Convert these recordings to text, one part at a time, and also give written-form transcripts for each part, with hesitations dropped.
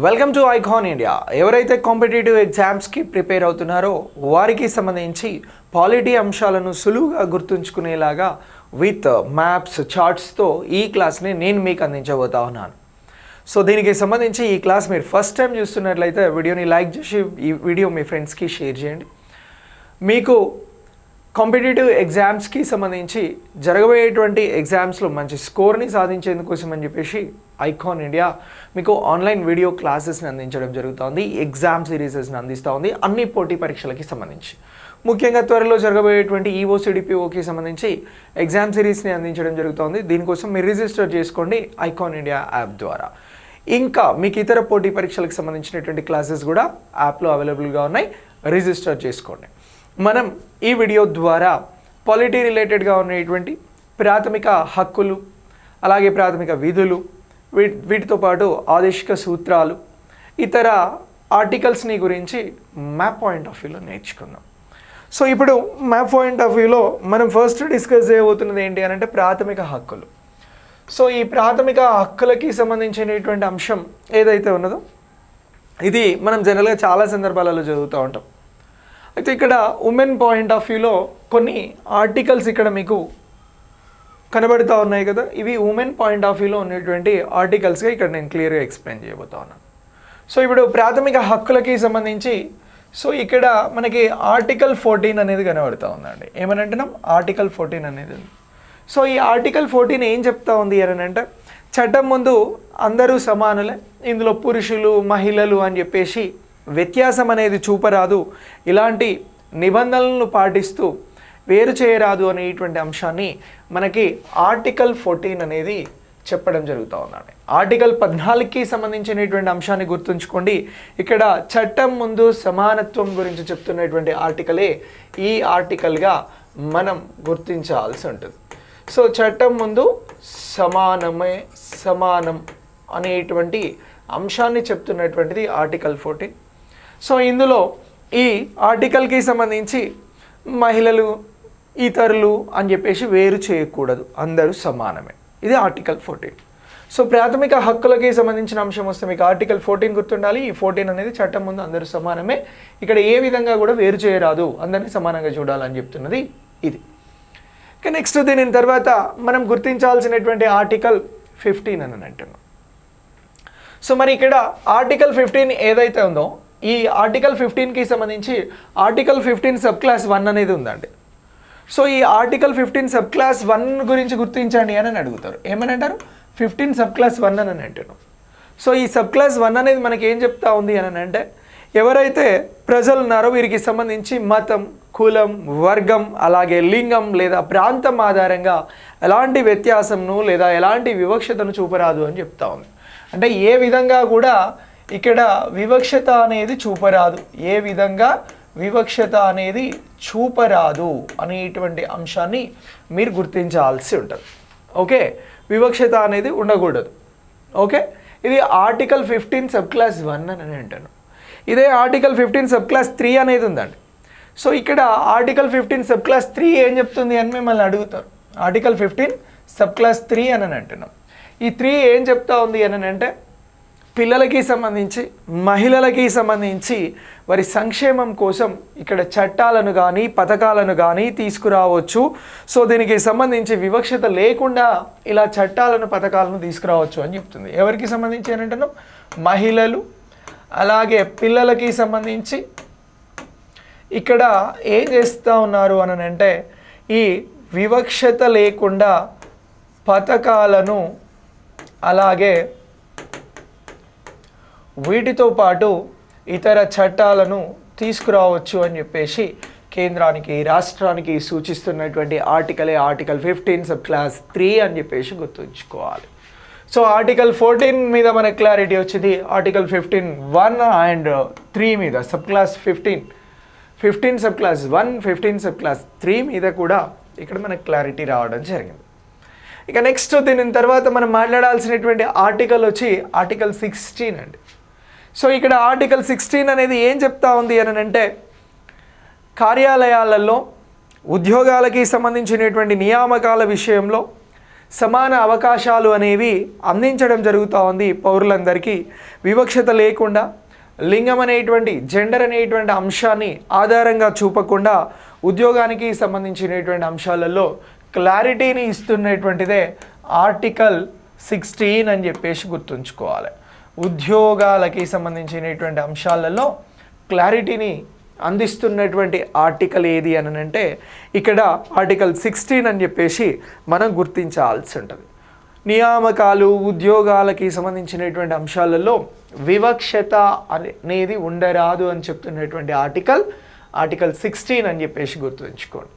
Welcome to icon India. ఎవరైతే competitive ఎగ్జామ్స్కి prepare అవుతున్నారో వారికి సంబంధించి పాలిటీ అంశాలను సులువుగా గుర్తుంచుకునేలాగా విత్ మ్యాప్స్ చార్ట్స్తో ఈ క్లాస్ని నేను మీకు అందించబోతా ఉన్నాను. సో దీనికి సంబంధించి ఈ క్లాస్ మీరు ఫస్ట్ టైం చూస్తున్నట్లయితే వీడియోని లైక్ చేసి ఈ వీడియో మీ ఫ్రెండ్స్కి షేర్ చేయండి. మీకు కాంపిటేటివ్ ఎగ్జామ్స్కి సంబంధించి జరగబోయేటువంటి ఎగ్జామ్స్లో మంచి స్కోర్ని సాధించేందుకోసం అని చెప్పేసి ఐకాన్ ఇండియా మీకు ఆన్లైన్ వీడియో క్లాసెస్ని అందించడం జరుగుతుంది. ఎగ్జామ్ సిరీసెస్ని అందిస్తూ ఉంది అన్ని పోటీ పరీక్షలకి సంబంధించి. ముఖ్యంగా త్వరలో జరగబోయేటువంటి ఈఓసిడిపిఓకి సంబంధించి ఎగ్జామ్ సిరీస్ని అందించడం జరుగుతుంది. దీనికోసం మీరు రిజిస్టర్ చేసుకోండి ఐకాన్ ఇండియా యాప్ ద్వారా. ఇంకా మీకు ఇతర పోటీ పరీక్షలకు సంబంధించినటువంటి క్లాసెస్ కూడా యాప్లో అవైలబుల్గా ఉన్నాయి, రిజిస్టర్ చేసుకోండి. మనం ఈ వీడియో ద్వారా పాలిటీ రిలేటెడ్గా ఉన్నటువంటి ప్రాథమిక హక్కులు, అలాగే ప్రాథమిక విధులు, వీటితో పాటు ఆదేశిక సూత్రాలు, ఇతర ఆర్టికల్స్ని గురించి మ్యాప్ పాయింట్ ఆఫ్ వ్యూలో నేర్చుకుందాం. సో ఇప్పుడు మ్యాప్ పాయింట్ ఆఫ్ వ్యూలో మనం ఫస్ట్ డిస్కస్ చేయబోతున్నది ఏంటి అని అంటే ప్రాథమిక హక్కులు. సో ఈ ప్రాథమిక హక్కులకి సంబంధించినటువంటి అంశం ఏదైతే ఉన్నదో ఇది మనం జనరల్గా చాలా సందర్భాలలో చదువుతూ ఉంటాం. అయితే ఇక్కడ ఉమెన్ పాయింట్ ఆఫ్ వ్యూలో కొన్ని ఆర్టికల్స్ ఇక్కడ మీకు కనబడుతూ ఉన్నాయి కదా, ఇవి ఉమెన్ పాయింట్ ఆఫ్ వ్యూలో ఉన్నటువంటి ఆర్టికల్స్గా ఇక్కడ నేను క్లియర్గా ఎక్స్ప్లెయిన్ చేయబోతా ఉన్నాను. సో ఇప్పుడు ప్రాథమిక హక్కులకి సంబంధించి సో ఇక్కడ మనకి ఆర్టికల్ 14 అనేది కనబడుతూ ఉందండి. ఏమని అంటున్నాం? ఆర్టికల్ 14 అనేది ఉంది. సో ఈ ఆర్టికల్ 14 ఏం చెప్తా ఉంది అని అంటే చట్టం ముందు అందరూ సమానులే, ఇందులో పురుషులు మహిళలు అని చెప్పేసి వ్యత్యాసం అనేది చూపరాదు, ఇలాంటి నిబంధనలను పాటిస్తూ వేరు చేయరాదు అనేటువంటి అంశాన్ని మనకి ఆర్టికల్ 14 అనేది చెప్పడం జరుగుతూ ఉందండి. ఆర్టికల్ 14కి సంబంధించినటువంటి అంశాన్ని గుర్తుంచుకోండి. ఇక్కడ చట్టం ముందు సమానత్వం గురించి చెప్తున్నటువంటి ఆర్టికలే ఈ ఆర్టికల్గా మనం గుర్తించాల్సి ఉంటుంది. సో చట్టం ముందు సమానం అనేటువంటి అంశాన్ని చెప్తున్నటువంటిది ఆర్టికల్ 14. సో ఇందులో ఈ ఆర్టికల్కి సంబంధించి మహిళలు ఇతరులు అని చెప్పేసి వేరు చేయకూడదు, అందరూ సమానమే. ఇది ఆర్టికల్ 14. సో ప్రాథమిక హక్కులకి సంబంధించిన అంశం వస్తే మీకు ఆర్టికల్ 14 గుర్తుండాలి. ఈ 14 అనేది చట్టం ముందు అందరూ సమానమే, ఇక్కడ ఏ విధంగా కూడా వేరు చేయరాదు, అందరినీ సమానంగా చూడాలని చెప్తున్నది ఇది. ఇక నెక్స్ట్ దీని తర్వాత మనం గుర్తించాల్సినటువంటి ఆర్టికల్ 15 అని అంటున్నాం. సో మరి ఇక్కడ ఆర్టికల్ 15 ఏదైతే ఉందో ఈ ఆర్టికల్ 15కి సంబంధించి ఆర్టికల్ 15 సబ్ క్లాస్ 1 అనేది ఉందండి. సో ఈ ఆర్టికల్ 15 సబ్ క్లాస్ 1 గురించి గుర్తించండి అని అడుగుతారు. ఏమని అంటారు? 15 సబ్ క్లాస్ 1 అని అంటున్నాం. సో ఈ సబ్ క్లాస్ 1 అనేది మనకి ఏం చెప్తా ఉంది అని అంటే ఎవరైతే ప్రజలు ఉన్నారో వీరికి సంబంధించి మతం, కులం, వర్గం, అలాగే లింగం లేదా ప్రాంతం ఆధారంగా ఎలాంటి వ్యత్యాసంను లేదా ఎలాంటి వివక్షతను చూపరాదు అని చెప్తా ఉంది. అంటే ఏ విధంగా కూడా ఇక్కడ వివక్షత అనేది చూపరాదు, ఏ విధంగా వివక్షత అనేది చూపరాదు అనేటువంటి అంశాన్ని మీరు గుర్తించాల్సి ఉంటుంది. ఓకే, వివక్షత అనేది ఉండకూడదు. ఓకే, ఇది ఆర్టికల్ 15 సబ్ క్లాస్ 1 అని అంటాను. ఇదే ఆర్టికల్ 15 సబ్ క్లాస్ 3 అనేది ఉందండి. సో ఇక్కడ ఆర్టికల్ 15 సబ్ క్లాస్ 3 ఏం చెప్తుంది అని మిమ్మల్ని అడుగుతారు. ఆర్టికల్ 15 సబ్ క్లాస్ 3 అని అంటున్నాం. ఈ 3 ఏం చెప్తా ఉంది అని అంటే పిల్లలకి సంబంధించి మహిళలకి సంబంధించి వారి సంక్షేమం కోసం ఇక్కడ చట్టాలను కానీ పథకాలను కానీ తీసుకురావచ్చు. సో దీనికి సంబంధించి వివక్షత లేకుండా ఇలా చట్టాలను పథకాలను తీసుకురావచ్చు అని చెప్తుంది. ఎవరికి సంబంధించి అని అంటున్నాం? మహిళలు అలాగే పిల్లలకి సంబంధించి ఇక్కడ ఏం చేస్తూ ఉన్నారు అని అంటే ఈ వివక్షత లేకుండా పథకాలను అలాగే వీటితో పాటు ఇతర చట్టాలను తీసుకురావచ్చు అని చెప్పేసి కేంద్రానికి రాష్ట్రానికి సూచిస్తున్నటువంటి ఆర్టికలే ఆర్టికల్ 15 సబ్ క్లాస్ 3 అని చెప్పేసి గుర్తుంచుకోవాలి. సో ఆర్టికల్ 14 మీద మనకు క్లారిటీ వచ్చింది. ఆర్టికల్ 15(1) అండ్ 3 మీద sub class 15 sub class 1, 15 sub class 3 మీద కూడా ఇక్కడ మనకు క్లారిటీ రావడం జరిగింది. ఇక నెక్స్ట్ దీని తర్వాత మనం మాట్లాడాల్సినటువంటి ఆర్టికల్ వచ్చి ఆర్టికల్ 16 అండి. సో ఇక్కడ ఆర్టికల్ 16 అనేది ఏం చెప్తా ఉంది అని అంటే కార్యాలయాలలో ఉద్యోగాలకి సంబంధించినటువంటి నియామకాల విషయంలో సమాన అవకాశాలు అనేవి అందించడం జరుగుతూ ఉంది పౌరులందరికీ. వివక్షత లేకుండా లింగం అనేటువంటి జెండర్ అనేటువంటి అంశాన్ని ఆధారంగా చూపకుండా ఉద్యోగానికి సంబంధించినటువంటి అంశాలలో క్లారిటీని ఇస్తున్నటువంటిదే ఆర్టికల్ 16 అని చెప్పేసి గుర్తుంచుకోవాలి. ఉద్యోగాలకి సంబంధించినటువంటి అంశాలలో క్లారిటీని అందిస్తున్నటువంటి ఆర్టికల్ ఏది అని అంటే ఇక్కడ ఆర్టికల్ 16 అని చెప్పేసి మనం గుర్తించాల్సి ఉంటుంది. నియామకాలు ఉద్యోగాలకి సంబంధించినటువంటి అంశాలలో వివక్షత అనేది ఉండరాదు అని చెప్తున్నటువంటి ఆర్టికల్ 16 అని చెప్పేసి గుర్తుంచుకోండి.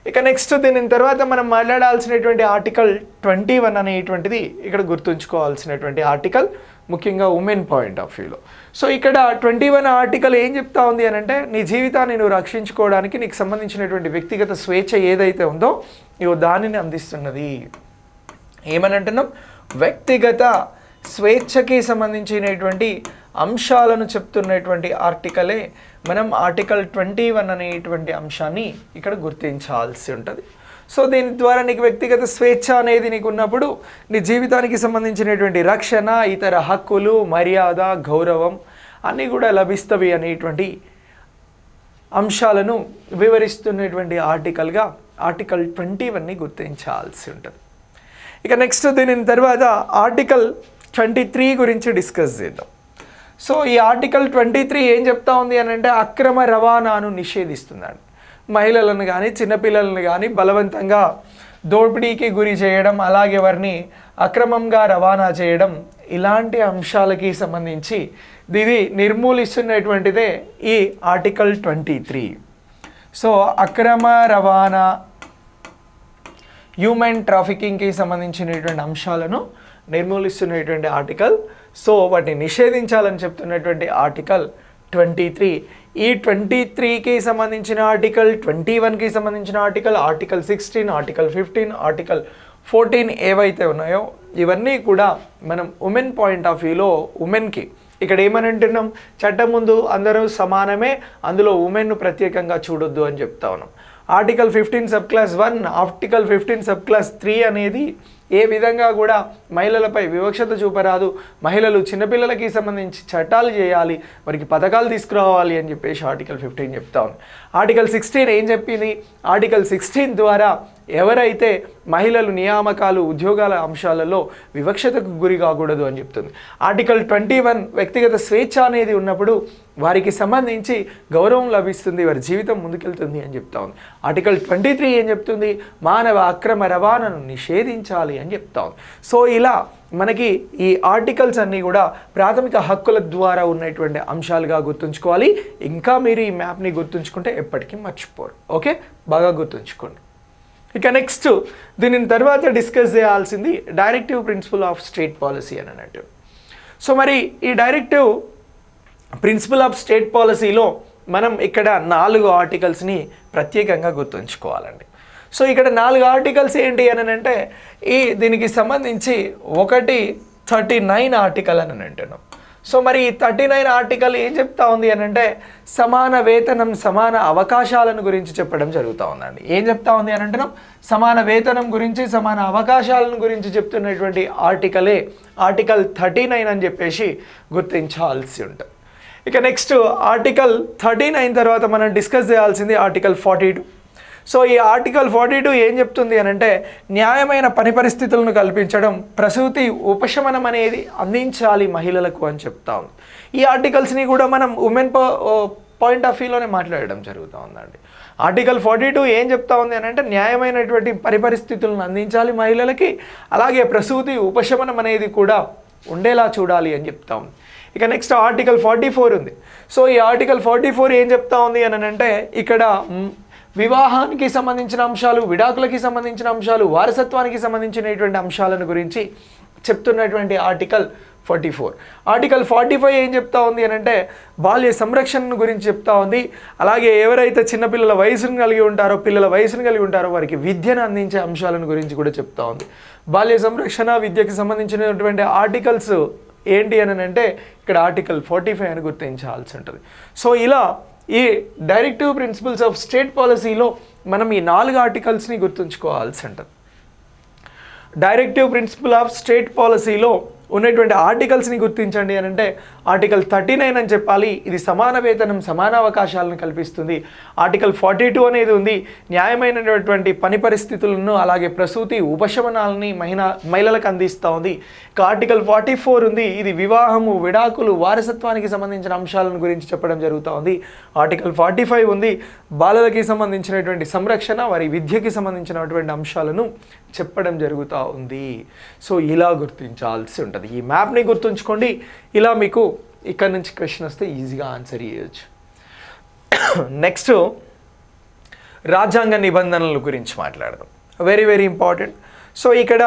ఇక నెక్స్ట్ దీని తర్వాత మనం మాట్లాడాల్సినటువంటి ఆర్టికల్ 21 అనేటువంటిది ఇక్కడ గుర్తుంచుకోవాల్సినటువంటి ఆర్టికల్, ముఖ్యంగా ఉమెన్ పాయింట్ ఆఫ్ వ్యూలో. సో ఇక్కడ 21 ఆర్టికల్ ఏం చెప్తా ఉంది అని అంటే నీ జీవితాన్ని నువ్వు రక్షించుకోవడానికి నీకు సంబంధించినటువంటి వ్యక్తిగత స్వేచ్ఛ ఏదైతే ఉందో ఇవో దానిని అందిస్తున్నది. ఏమని అంటున్నాం? వ్యక్తిగత స్వేచ్ఛకి సంబంధించినటువంటి అంశాలను చెప్తున్నటువంటి ఆర్టికలే మనం ఆర్టికల్ 21 అనేటువంటి అంశాన్ని ఇక్కడ గుర్తించాల్సి ఉంటుంది. సో దీని ద్వారా నీకు వ్యక్తిగత స్వేచ్ఛ అనేది నీకు ఉన్నప్పుడు నీ జీవితానికి సంబంధించినటువంటి రక్షణ, ఇతర హక్కులు, మర్యాద, గౌరవం అన్నీ కూడా లభిస్తవి అనేటువంటి అంశాలను వివరిస్తున్నటువంటి ఆర్టికల్గా ఆర్టికల్ 21ని గుర్తించాల్సి ఉంటుంది. ఇక నెక్స్ట్ దీని తర్వాత ఆర్టికల్ 23 గురించి డిస్కస్ చేద్దాం. సో ఈ ఆర్టికల్ 23 ఏం చెప్తా ఉంది అని అంటే అక్రమ రవాణాను నిషేధిస్తుందండి. మహిళలను కానీ చిన్నపిల్లలను కానీ బలవంతంగా దోపిడీకి గురి చేయడం, అలాగే వారిని అక్రమంగా రవాణా చేయడం, ఇలాంటి అంశాలకి సంబంధించి ఇది నిర్మూలిస్తున్నటువంటిదే ఈ ఆర్టికల్ 23. సో అక్రమ రవాణా, హ్యూమన్ ట్రాఫికింగ్కి సంబంధించినటువంటి అంశాలను నిర్మూలిస్తున్నటువంటి ఆర్టికల్. సో వాటిని నిషేధించాలని చెప్తున్నటువంటి ఆర్టికల్ 23. ఈ 23కి సంబంధించిన ఆర్టికల్, 21కి సంబంధించిన ఆర్టికల్ 16, ఆర్టికల్ 15, ఆర్టికల్ 14 ఏవైతే ఉన్నాయో ఇవన్నీ కూడా మనం ఉమెన్ పాయింట్ ఆఫ్ వ్యూలో ఉమెన్కి ఇక్కడ ఏమని అంటున్నాం? చట్టం ముందు అందరూ సమానమే, అందులో ఉమెన్ను ప్రత్యేకంగా చూడొద్దు అని చెప్తా ఉన్నాం. Article 15 sub class 1, article 15 sub class 3 అనేది ఏ విధంగా కూడా మహిళలపై వివక్షత చూపరాదు, మహిళలు చిన్నపిల్లలకి సంబంధించి చట్టాలు చేయాలి, వారికి పథకాలు తీసుకురావాలి అని చెప్పేసి ఆర్టికల్ 15 చెప్తా ఉంది. ఆర్టికల్ 16 ఏం చెప్పింది? ఆర్టికల్ 16 ద్వారా ఎవరైతే మహిళలు నియామకాలు, ఉద్యోగాల అంశాలలో వివక్షతకు గురి కాకూడదు అని చెప్తుంది. ఆర్టికల్ 21 వ్యక్తిగత స్వేచ్ఛ అనేది ఉన్నప్పుడు వారికి సంబంధించి గౌరవం లభిస్తుంది, వారి జీవితం ముందుకెళ్తుంది అని చెప్తా ఉంది. ఆర్టికల్ 23 ఏం చెప్తుంది? మానవ అక్రమ రవాణాను నిషేధించాలి అని చెప్తా ఉంది. సో ఇలా మనకి ఈ ఆర్టికల్స్ అన్నీ కూడా ప్రాథమిక హక్కుల ద్వారా ఉన్నటువంటి అంశాలుగా గుర్తుంచుకోవాలి. ఇంకా మీరు ఈ మ్యాప్ని గుర్తుంచుకుంటే ఎప్పటికీ మర్చిపోరు. ఓకే, బాగా గుర్తుంచుకోండి. ఇక నెక్స్ట్ దీని తర్వాత డిస్కస్ చేయాల్సింది directive principle of state policy అని అన్నట్టు. సో మరి ఈ డైరెక్టివ్ ప్రిన్సిపల్ ఆఫ్ స్టేట్ పాలసీలో మనం ఇక్కడ 4 ఆర్టికల్స్ని ప్రత్యేకంగా గుర్తుంచుకోవాలండి. సో ఇక్కడ 4 ఆర్టికల్స్ ఏంటి అని అంటే దీనికి సంబంధించి ఒకటి 39 ఆర్టికల్ అని అంటున్నాం. సో మరి 39 ఆర్టికల్ ఏం చెప్తా ఉంది అని అంటే సమాన వేతనం, సమాన అవకాశాలను గురించి చెప్పడం జరుగుతూ ఉందండి. ఏం చెప్తా ఉంది అని అంటున్నాం? సమాన వేతనం గురించి, సమాన అవకాశాలను గురించి చెప్తున్నటువంటి ఆర్టికలే ఆర్టికల్ 39 అని చెప్పేసి గుర్తించాల్సి ఉంటుంది. ఇక నెక్స్ట్ ఆర్టికల్ 39 తర్వాత మనం డిస్కస్ చేయాల్సింది ఆర్టికల్ 42. సో ఈ ఆర్టికల్ 42 ఏం చెప్తుంది అని అంటే న్యాయమైన పని పరిస్థితులను కల్పించడం, ప్రసూతి ఉపశమనం అనేది అందించాలి మహిళలకు అని చెప్తా ఉంది. ఈ ఆర్టికల్స్ని కూడా మనం ఉమెన్ పాయింట్ ఆఫ్ వ్యూలోనే మాట్లాడడం జరుగుతూ ఉందండి. ఆర్టికల్ 42 ఏం చెప్తా ఉంది అని అంటే న్యాయమైనటువంటి పని పరిస్థితులను అందించాలి మహిళలకి, అలాగే ప్రసూతి ఉపశమనం అనేది కూడా ఉండేలా చూడాలి అని చెప్తా ఉంది. ఇక నెక్స్ట్ ఆర్టికల్ 44 ఉంది. సో ఈ ఆర్టికల్ 44 ఏం చెప్తా ఉంది అని అంటే ఇక్కడ వివాహానికి సంబంధించిన అంశాలు, విడాకులకి సంబంధించిన అంశాలు, వారసత్వానికి సంబంధించినటువంటి అంశాలను గురించి చెప్తున్నటువంటి ఆర్టికల్ 44. ఆర్టికల్ 45 ఏం చెప్తా ఉంది అని అంటే బాల్య సంరక్షణ గురించి చెప్తా ఉంది. అలాగే ఎవరైతే చిన్నపిల్లల వయసును కలిగి ఉంటారో, పిల్లల వయసును కలిగి ఉంటారో వారికి విద్యను అందించే అంశాలను గురించి కూడా చెప్తా ఉంది. బాల్య సంరక్షణ, విద్యకి సంబంధించినటువంటి ఆర్టికల్స్ ఏంటి అని అంటే ఇక్కడ ఆర్టికల్ 45 అని గుర్తించాల్సి ఉంటుంది. సో ఇలా ఈ డైరెక్టివ్ ప్రిన్సిపల్స్ ఆఫ్ స్టేట్ పాలసీలో మనం ఈ 4 ఆర్టికల్స్ని గుర్తుంచుకోవాల్సి ఉంటుంది. డైరెక్టివ్ ప్రిన్సిపల్ ఆఫ్ స్టేట్ పాలసీలో ఉన్నటువంటి ఆర్టికల్స్ని గుర్తించండి అని అంటే ఆర్టికల్ 39 అని చెప్పాలి. ఇది సమాన వేతనం సమాన అవకాశాలను కల్పిస్తుంది. ఆర్టికల్ 42 అనేది ఉంది, న్యాయమైనటువంటి పని పరిస్థితులను అలాగే ప్రసూతి ఉపశమనాలని మహిళలకు అందిస్తూ ఉంది. ఇక ఆర్టికల్ 44 ఉంది, ఇది వివాహము విడాకులు వారసత్వానికి సంబంధించిన అంశాలను గురించి చెప్పడం జరుగుతూ ఉంది. ఆర్టికల్ 45 ఉంది, బాలలకి సంబంధించినటువంటి సంరక్షణ వారి విద్యకి సంబంధించినటువంటి అంశాలను చెప్పడం జరుగుతూ ఉంది. సో ఇలా గుర్తించాల్సి ఉంటుంది. ఈ మ్యాప్ని గుర్తుంచుకోండి. ఇలా మీకు ఇక్కడ నుంచి క్వశ్చన్ వస్తే ఈజీగా ఆన్సర్ చేయొచ్చు. నెక్స్ట్ రాజ్యాంగ నిబంధనల గురించి మాట్లాడదాం. Very very important. సో ఇక్కడ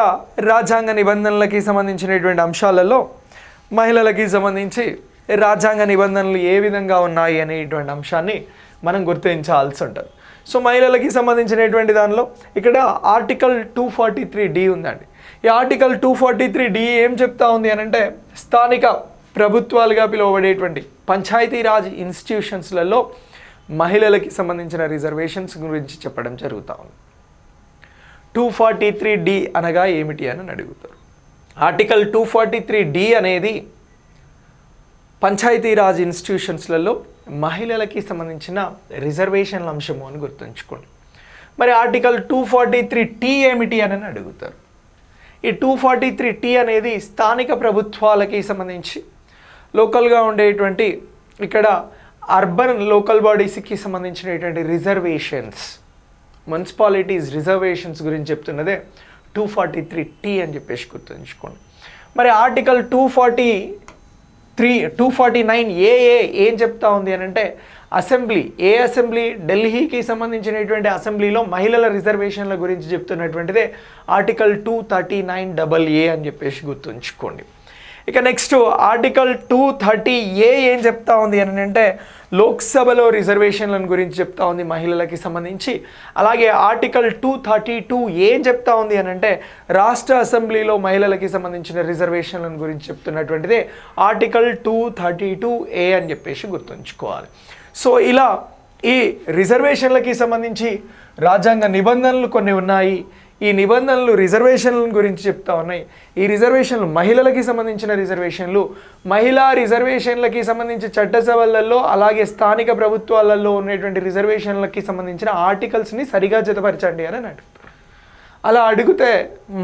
రాజ్యాంగ నిబంధనలకి సంబంధించినటువంటి అంశాలలో మహిళలకి సంబంధించి రాజ్యాంగ నిబంధనలు ఏ విధంగా ఉన్నాయి అనేటువంటి అంశాన్ని మనం గుర్తించాల్సి ఉంటుంది. సో మహిళలకి సంబంధించినటువంటి దానిలో ఇక్కడ ఆర్టికల్ 243D ఉందండి. ఈ ఆర్టికల్ 243D ఏం చెప్తా ఉంది అని అంటే స్థానిక ప్రభుత్వాలుగా పిలువబడేటువంటి పంచాయతీరాజ్ ఇన్స్టిట్యూషన్స్లలో మహిళలకి సంబంధించిన రిజర్వేషన్స్ గురించి చెప్పడం జరుగుతూ ఉంది. 243D అనగా ఏమిటి అని అడుగుతారు. ఆర్టికల్ 243D అనేది పంచాయతీరాజ్ ఇన్స్టిట్యూషన్స్లలో మహిళలకి సంబంధించిన రిజర్వేషన్ల అంశము అని గుర్తుంచుకోండి. మరి ఆర్టికల్ 243T ఏమిటి అని అడుగుతారు. ఈ 243T అనేది స్థానిక ప్రభుత్వాలకి సంబంధించి లోకల్గా ఉండేటువంటి ఇక్కడ అర్బన్ లోకల్ బాడీస్కి సంబంధించినటువంటి రిజర్వేషన్స్, మున్సిపాలిటీస్ రిజర్వేషన్స్ గురించి చెప్తున్నదే 243T అని చెప్పేసి గుర్తుంచుకోండి. మరి ఆర్టికల్ 249 ఏం చెప్తా ఉంది అని అంటే అసెంబ్లీ, అసెంబ్లీ ఢిల్లీకి సంబంధించినటువంటి అసెంబ్లీలో మహిళల రిజర్వేషన్ల గురించి చెప్తున్నటువంటిదే ఆర్టికల్ 239AA అని చెప్పేసి గుర్తుంచుకోండి. ఇక నెక్స్ట్ ఆర్టికల్ 230A ఏం చెప్తా ఉంది అని అంటే లోక్సభలో రిజర్వేషన్లను గురించి చెప్తా ఉంది మహిళలకి సంబంధించి. అలాగే ఆర్టికల్ 232 ఏం చెప్తా ఉంది అని అంటే రాష్ట్ర అసెంబ్లీలో మహిళలకి సంబంధించిన రిజర్వేషన్లను గురించి చెప్తున్నటువంటిదే ఆర్టికల్ 232A అని చెప్పేసి గుర్తుంచుకోవాలి. సో ఇలా ఈ రిజర్వేషన్లకి సంబంధించి రాజ్యాంగ నిబంధనలు కొన్ని ఉన్నాయి. ఈ నిబంధనలు రిజర్వేషన్ల గురించి చెప్తా ఉన్నాయి. ఈ రిజర్వేషన్లు మహిళలకి సంబంధించిన రిజర్వేషన్లు, మహిళా రిజర్వేషన్లకి సంబంధించి చట్టసభలలో అలాగే స్థానిక ప్రభుత్వాలలో ఉన్నటువంటి రిజర్వేషన్లకి సంబంధించిన ఆర్టికల్స్ని సరిగా జతపరచండి అని అడుగుతారు. అలా అడిగితే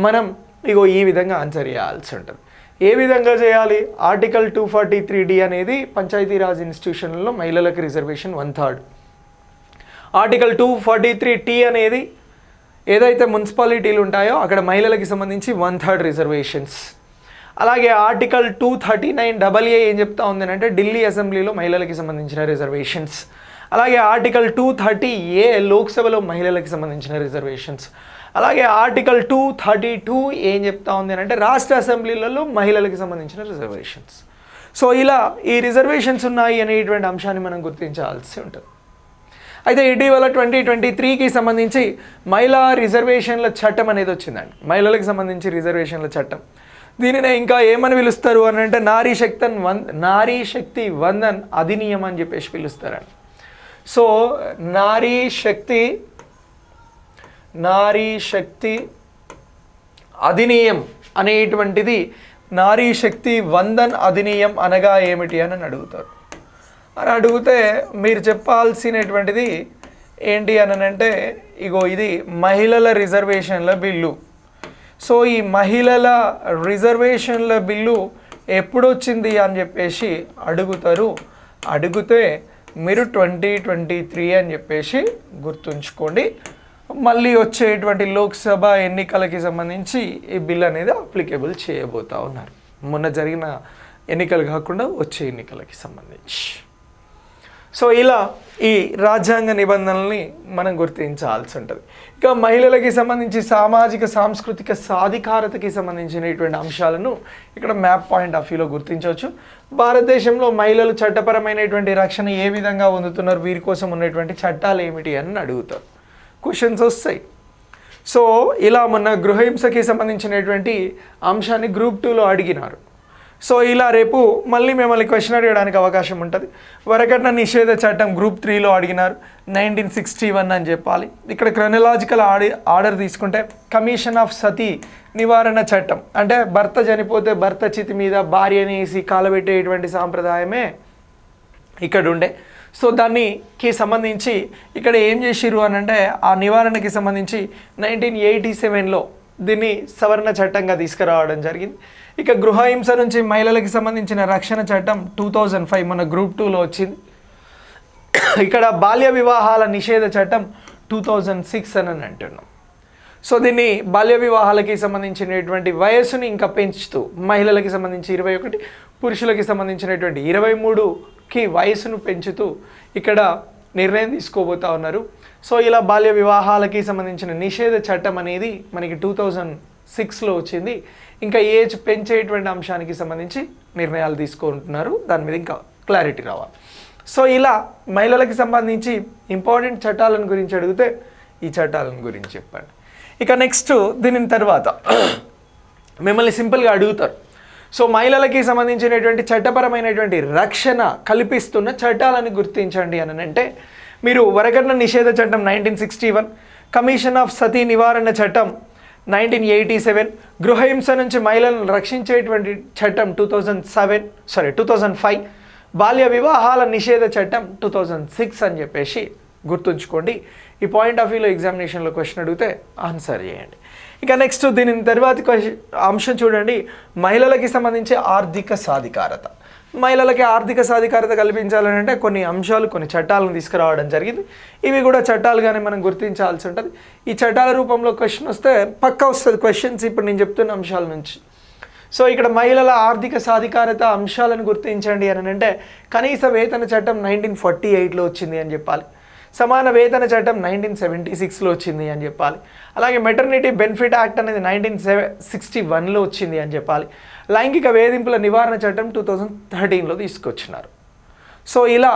మనం ఇగో ఈ విధంగా ఆన్సర్ చేయాల్సి ఉంటుంది. ఏ విధంగా చేయాలి? ఆర్టికల్ 243D అనేది పంచాయతీరాజ్ ఇన్స్టిట్యూషన్లలో మహిళలకు రిజర్వేషన్ 1/3. ఆర్టికల్ 243T అనేది ఏదైతే మున్సిపాలిటీలు ఉంటాయో అక్కడ మహిళలకి సంబంధించి 1/3 రిజర్వేషన్స్. అలాగే ఆర్టికల్ 239AA ఏం చెప్తా ఉంది అంటే ఢిల్లీ అసెంబ్లీలో మహిళలకి సంబంధించిన రిజర్వేషన్స్. అలాగే ఆర్టికల్ 230A లోక్సభలో మహిళలకి సంబంధించిన రిజర్వేషన్స్. అలాగే ఆర్టికల్ 232 ఏం చెప్తా ఉంది అంటే రాష్ట్ర అసెంబ్లీలలో మహిళలకి సంబంధించిన రిజర్వేషన్స్. సో ఇలా ఈ రిజర్వేషన్స్ ఉన్నాయి అనేటువంటి అంశాన్ని మనం గుర్తించాల్సి ఉంటుంది. అయితే ఇటీవల 2023కి సంబంధించి మహిళా రిజర్వేషన్ల చట్టం అనేది వచ్చిందండి. మహిళలకు సంబంధించి రిజర్వేషన్ల చట్టం. దీనినే ఇంకా ఏమని పిలుస్తారు అని అంటే నారీ శక్తి వందన్ అధినియం అని చెప్పేసి పిలుస్తారండి. సో నారీ శక్తి అధినియం అనేటువంటిది నారీ శక్తి వందన్ అధినియం అనగా ఏమిటి అని అడుగుతారు. అని అడిగితే మీరు చెప్పాల్సినటువంటిది ఏంటి అని అంటే ఇగో ఇది మహిళల రిజర్వేషన్ల బిల్లు. సో ఈ మహిళల రిజర్వేషన్ల బిల్లు ఎప్పుడు వచ్చింది అని చెప్పేసి అడుగుతారు. అడిగితే మీరు 2023 అని చెప్పేసి గుర్తుంచుకోండి. మళ్ళీ వచ్చేటువంటి లోక్సభ ఎన్నికలకి సంబంధించి ఈ బిల్ అనేది అప్లికేబుల్ చేయబోతూ ఉన్నారు. మొన్న జరిగిన ఎన్నికలు కాకుండా వచ్చే ఎన్నికలకి సంబంధించి. సో ఇలా ఈ రాజ్యాంగ నిబంధనల్ని మనం గుర్తించాల్సి ఉంటుంది. ఇక మహిళలకి సంబంధించి సామాజిక సాంస్కృతిక సాధికారతకి సంబంధించినటువంటి అంశాలను ఇక్కడ మ్యాప్ పాయింట్ ఆఫ్ వ్యూలో గుర్తించవచ్చు. భారతదేశంలో మహిళలు చట్టపరమైనటువంటి రక్షణ ఏ విధంగా పొందుతున్నారు, వీరి కోసం ఉన్నటువంటి చట్టాలు ఏమిటి అని అడుగుతారు. క్వశ్చన్స్ వస్తాయి. సో ఇలా మొన్న గృహహింసకి సంబంధించినటువంటి అంశాన్ని గ్రూప్ 2లో అడిగినారు. సో ఇలా రేపు మళ్ళీ మిమ్మల్ని క్వశ్చన్ అడగడానికి అవకాశం ఉంటుంది. వరకట్న నిషేధ చట్టం గ్రూప్ 3లో అడిగినారు 1961 అని చెప్పాలి. ఇక్కడ క్రొనలాజికల్ ఆర్డర్ తీసుకుంటే కమిషన్ ఆఫ్ సతీ నివారణ చట్టం అంటే భర్త చనిపోతే భర్త చితి మీద భార్యని వేసి కాలబెట్టేటువంటి సాంప్రదాయమే ఇక్కడ ఉండే. సో దానికి సంబంధించి ఇక్కడ ఏం చేసిర్రు అని అంటే ఆ నివారణకి సంబంధించి 1987లో దీన్ని సవరణ చట్టంగా తీసుకురావడం జరిగింది. ఇక గృహహింస నుంచి మహిళలకి సంబంధించిన రక్షణ చట్టం 2005 మన గ్రూప్ 2లో వచ్చింది. ఇక్కడ బాల్య వివాహాల నిషేధ చట్టం 2006 అని అంటున్నాం. సో దీన్ని బాల్య వివాహాలకి సంబంధించినటువంటి వయస్సుని ఇంకా పెంచుతూ మహిళలకి సంబంధించి 21, పురుషులకి సంబంధించినటువంటి 23కి వయసును పెంచుతూ ఇక్కడ నిర్ణయం తీసుకోబోతా ఉన్నారు. సో ఇలా బాల్య వివాహాలకి సంబంధించిన నిషేధ చట్టం అనేది మనకి 2006లో వచ్చింది. ఇంకా ఏజ్ పెంచేటువంటి అంశానికి సంబంధించి నిర్ణయాలు తీసుకుంటున్నారు. దాని మీద ఇంకా క్లారిటీ రావాలి. సో ఇలా మహిళలకి సంబంధించి ఇంపార్టెంట్ చట్టాలను గురించి అడిగితే ఈ చట్టాలను గురించి చెప్పండి. ఇక నెక్స్ట్ దీని తర్వాత మిమ్మల్ని సింపుల్గా అడుగుతారు. సో మహిళలకి సంబంధించినటువంటి చట్టపరమైనటువంటి రక్షణ కల్పిస్తున్న చట్టాలను గుర్తించండి అని అంటే మీరు వరకట్న నిషేధ చట్టం 1961, కమిషన్ ఆఫ్ సతీ నివారణ చట్టం 1987, గృహహింస నుంచి మహిళలను రక్షించేటువంటి చట్టం 2005, బాల్య వివాహాల నిషేధ చట్టం 2006 అని చెప్పేసి గుర్తుంచుకోండి. ఈ పాయింట్ ఆఫ్ వ్యూలో ఎగ్జామినేషన్లో క్వశ్చన్ అడిగితే ఆన్సర్ చేయండి. ఇక నెక్స్ట్ దీని తర్వాత అంశం చూడండి, మహిళలకి సంబంధించి ఆర్థిక సాధికారత. మహిళలకి ఆర్థిక సాధికారత కల్పించాలని అంటే కొన్ని అంశాలు కొన్ని చట్టాలను తీసుకురావడం జరిగింది. ఇవి కూడా చట్టాలుగానే మనం గుర్తించాల్సి ఉంటుంది. ఈ చట్టాల రూపంలో క్వశ్చన్ వస్తే పక్కా వస్తుంది క్వశ్చన్స్ ఇప్పుడు నేను చెప్తున్న అంశాల నుంచి. సో ఇక్కడ మహిళల ఆర్థిక సాధికారత అంశాలను గుర్తించండి అని అంటే కనీస వేతన చట్టం 1948లో వచ్చింది అని చెప్పాలి. సమాన వేతన చట్టం 1976లో వచ్చింది అని చెప్పాలి. అలాగే మెటర్నిటీ బెనిఫిట్ యాక్ట్ అనేది 1961లో వచ్చింది అని చెప్పాలి. లైంగిక వేధింపుల నివారణ చట్టం 2013లో తీసుకొచ్చినారు. సో ఇలా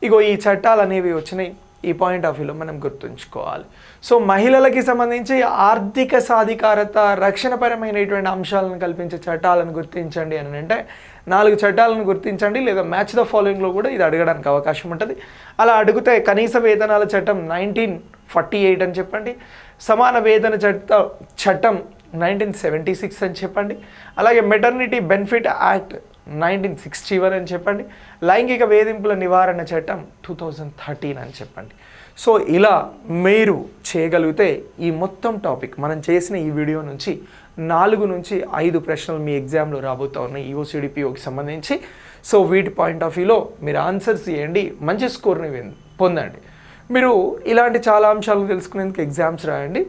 ఇగో ఈ చట్టాలు అనేవి వచ్చినాయి. ఈ పాయింట్ ఆఫ్ వ్యూలో మనం గుర్తుంచుకోవాలి. సో మహిళలకి సంబంధించి ఆర్థిక సాధికారత రక్షణపరమైనటువంటి అంశాలను కల్పించే చట్టాలను గుర్తించండి అని అంటే 4 చట్టాలను గుర్తించండి, లేదా మ్యాచ్ ద ఫాలోయింగ్లో కూడా ఇది అడగడానికి అవకాశం ఉంటుంది. అలా అడిగితే కనీస వేతనాల చట్టం 1948 అని చెప్పండి, సమాన వేతన చట్టం 1976 అని చెప్పండి, అలాగే మెటర్నిటీ బెనిఫిట్ యాక్ట్ 1961 అని చెప్పండి, లైంగిక వేధింపుల నివారణ చట్టం 2013 అని చెప్పండి. సో ఇలా మీరు చేయగలిగితే ఈ మొత్తం టాపిక్ మనం చేసిన ఈ వీడియో నుంచి 4 నుంచి 5 ప్రశ్నలు మీ ఎగ్జామ్లో రాబోతూ ఉన్నాయి ఈఓసిడిపిఓకి సంబంధించి. సో వీటి పాయింట్ ఆఫ్ వ్యూలో మీరు ఆన్సర్స్ చేయండి, మంచి స్కోర్ని పొందండి. మీరు ఇలాంటి చాలా అంశాలను తెలుసుకునేందుకు ఎగ్జామ్స్ రాయండి.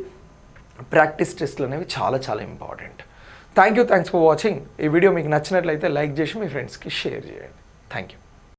ప్రాక్టీస్ టెస్ట్లు అనేవి చాలా ఇంపార్టెంట్. Thanks for watching. ఈ వీడియో మీకు నచ్చినట్లయితే లైక్ చేసి మీ ఫ్రెండ్స్కి షేర్ చేయండి. Thank you.